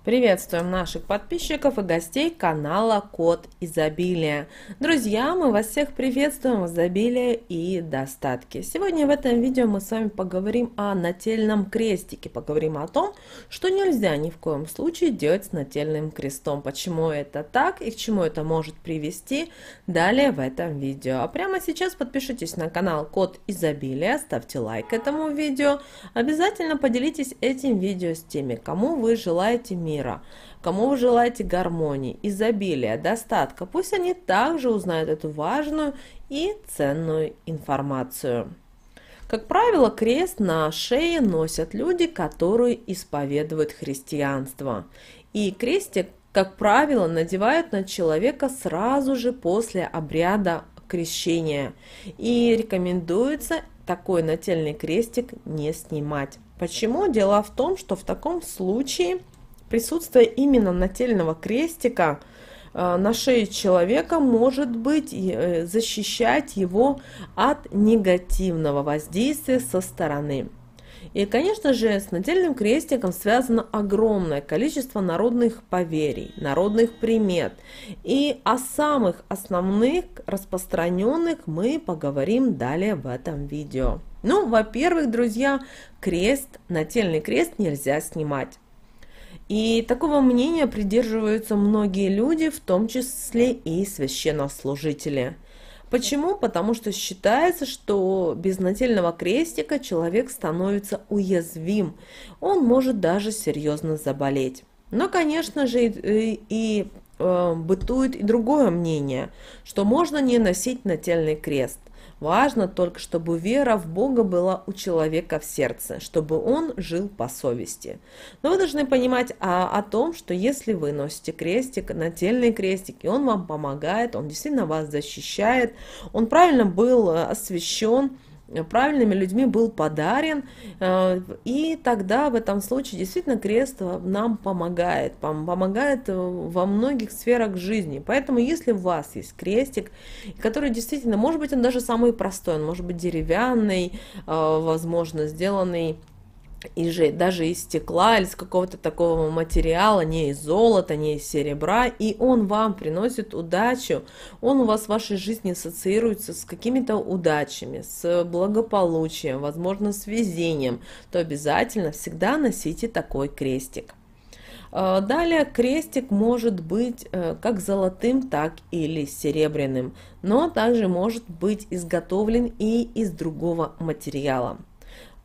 Приветствуем наших подписчиков и гостей канала Код Изобилия. Друзья, мы вас всех приветствуем в изобилии и достатке. Сегодня в этом видео мы с вами поговорим о нательном крестике. Поговорим о том, что нельзя ни в коем случае делать с нательным крестом. Почему это так и к чему это может привести далее в этом видео. А прямо сейчас подпишитесь на канал Код Изобилия, ставьте лайк этому видео. Обязательно поделитесь этим видео с теми, кому вы желаете мира. Кому вы желаете гармонии, изобилия, достатка, пусть они также узнают эту важную и ценную информацию. Как правило, крест на шее носят люди, которые исповедуют христианство. И крестик, как правило, надевают на человека сразу же после обряда крещения. И рекомендуется такой нательный крестик не снимать. Почему? Дело в том, что в таком случае присутствие именно нательного крестика на шее человека может быть защищать его от негативного воздействия со стороны. И, конечно же, с нательным крестиком связано огромное количество народных поверий, народных примет. И о самых основных, распространенных мы поговорим далее в этом видео. Ну, во-первых, друзья, нательный крест нельзя снимать. И такого мнения придерживаются многие люди, в том числе и священнослужители. Почему? Потому что считается, что без нательного крестика человек становится уязвим, он может даже серьезно заболеть. Но, конечно же, бытует и другое мнение, что можно не носить нательный крест. Важно только, чтобы вера в Бога была у человека в сердце, чтобы он жил по совести. Но вы должны понимать о том, что если вы носите крестик, нательный крестик, и он вам помогает, он действительно вас защищает, он правильно был освящен, правильными людьми был подарен, и тогда в этом случае действительно крест нам помогает во многих сферах жизни. Поэтому если у вас есть крестик, который действительно, может быть, он даже самый простой, он может быть деревянный, возможно, сделанный даже из стекла или из какого-то такого материала, не из золота, не из серебра, и он вам приносит удачу, он у вас в вашей жизни ассоциируется с какими-то удачами, с благополучием, возможно, с везением, то обязательно всегда носите такой крестик. Далее крестик может быть как золотым, так или серебряным, но также может быть изготовлен и из другого материала.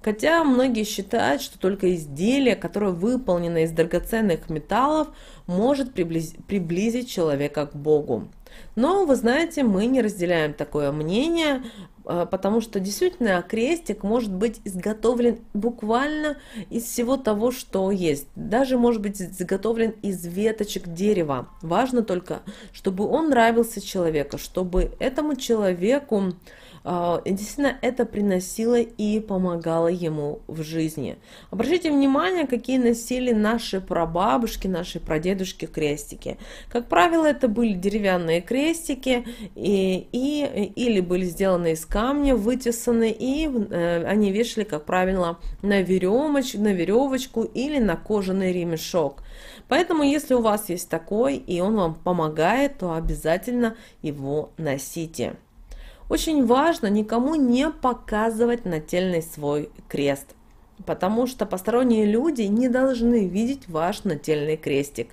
Хотя многие считают, что только изделие, которое выполнено из драгоценных металлов, может приблизить человека к Богу. Но, вы знаете, мы не разделяем такое мнение, потому что действительно крестик может быть изготовлен буквально из всего того, что есть. Даже может быть изготовлен из веточек дерева. Важно только, чтобы он нравился человеку, чтобы этому человеку действительно это приносило и помогало ему в жизни. Обратите внимание, какие носили наши прабабушки, наши прадедушки крестики. Как правило, это были деревянные крестики, или были сделаны из камня, вытесаны, и они вешали, как правило, на веревочку или на кожаный ремешок. Поэтому, если у вас есть такой, и он вам помогает, то обязательно его носите. Очень важно никому не показывать нательный свой крест, потому что посторонние люди не должны видеть ваш нательный крестик.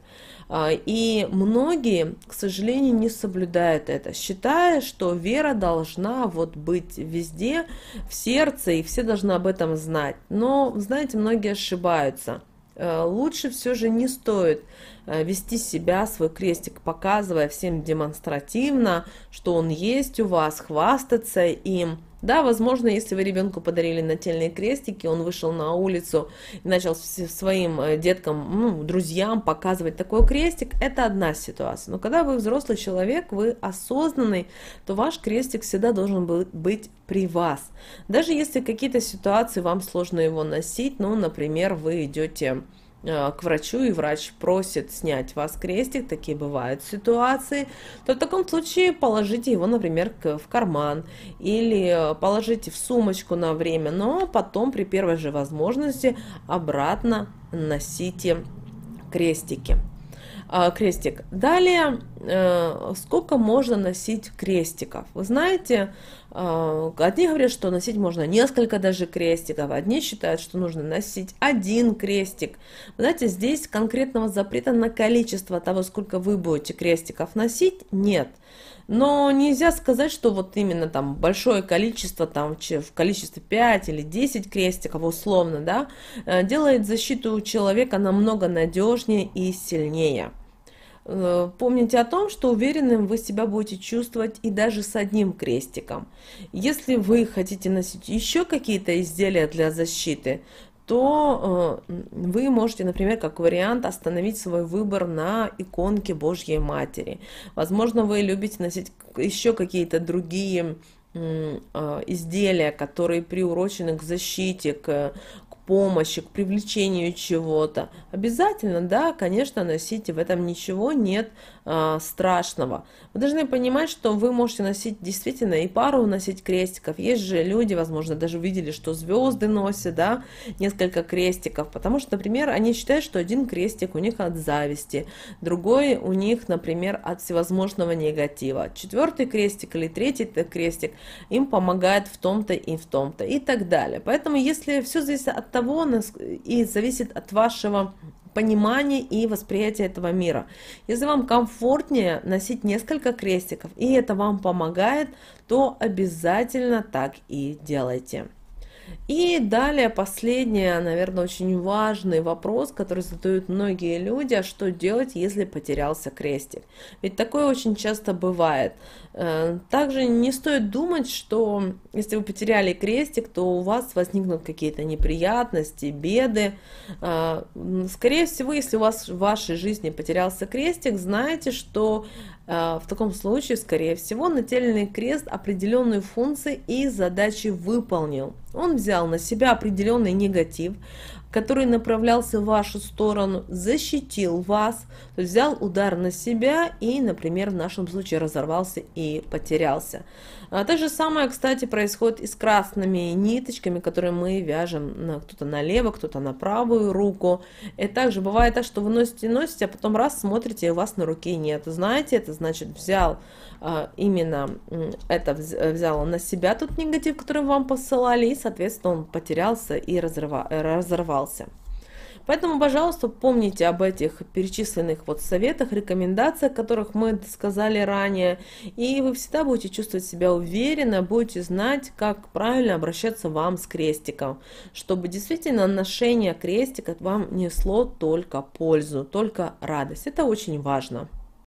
И многие, к сожалению, не соблюдают это, считая, что вера должна быть везде, в сердце, и все должны об этом знать. Но, знаете, многие ошибаются. Лучше все же не стоит вести себя, свой крестик, показывая всем демонстративно, что он есть у вас, хвастаться им. Да, возможно, если вы ребенку подарили нательные крестики, он вышел на улицу и начал своим деткам, друзьям показывать такой крестик, это одна ситуация. Но когда вы взрослый человек, вы осознанный, то ваш крестик всегда должен быть при вас. Даже если какие-то ситуации вам сложно его носить, например, вы идете к врачу, и врач просит снять вас крестик, такие бывают ситуации, то в таком случае положите его, например, в карман или положите в сумочку на время, но потом при первой же возможности обратно носите крестики. Крестик. Далее, сколько можно носить крестиков? Вы знаете, одни говорят, что носить можно несколько даже крестиков, одни считают, что нужно носить один крестик. Вы знаете, здесь конкретного запрета на количество того, сколько вы будете крестиков носить, нет. Но нельзя сказать, что вот именно там большое количество, там в количестве 5 или 10 крестиков условно, да, делает защиту человека намного надежнее и сильнее. Помните о том, что уверенным вы себя будете чувствовать и даже с одним крестиком. Если вы хотите носить еще какие-то изделия для защиты, то вы можете, например, как вариант, остановить свой выбор на иконке Божьей Матери. Возможно, вы любите носить еще какие-то другие изделия, которые приурочены к защите, к помощи, к привлечению чего-то. Обязательно, да, конечно, носите, в этом ничего нет страшного. Вы должны понимать, что вы можете носить действительно и пару носить крестиков. Есть же люди, возможно, даже видели, что звезды носят, да, несколько крестиков, потому что, например, они считают, что один крестик у них от зависти, другой у них, например, от всевозможного негатива. Четвертый крестик или третий крестик им помогает в том-то и в том-то и так далее. Поэтому, если все зависит от того, и зависит от вашего понимания и восприятия этого мира. Если вам комфортнее носить несколько крестиков, и это вам помогает, то обязательно так и делайте. И далее последний, наверное, очень важный вопрос, который задают многие люди: а что делать, если потерялся крестик? Ведь такое очень часто бывает. Также не стоит думать, что если вы потеряли крестик, то у вас возникнут какие-то неприятности, беды. Скорее всего, если у вас в вашей жизни потерялся крестик, знайте, что в таком случае, скорее всего, нательный крест определенную функцию и задачи выполнил. Он взял на себя определенный негатив, который направлялся в вашу сторону, защитил вас, то есть взял удар на себя и, например, в нашем случае разорвался и потерялся. То же самое, кстати, происходит и с красными ниточками, которые мы вяжем кто-то на левую, кто-то на правую руку. И также бывает так, что вы носите, а потом раз смотрите, и у вас на руке нет. Знаете, это значит взял взял на себя тот негатив, который вам посылали, и, соответственно, он потерялся и разорвался. Поэтому, пожалуйста, помните об этих перечисленных советах, рекомендациях, которых мы сказали ранее, и вы всегда будете чувствовать себя уверенно, будете знать, как правильно обращаться вам с крестиком, чтобы действительно ношение крестика вам несло только пользу, только радость. Это очень важно.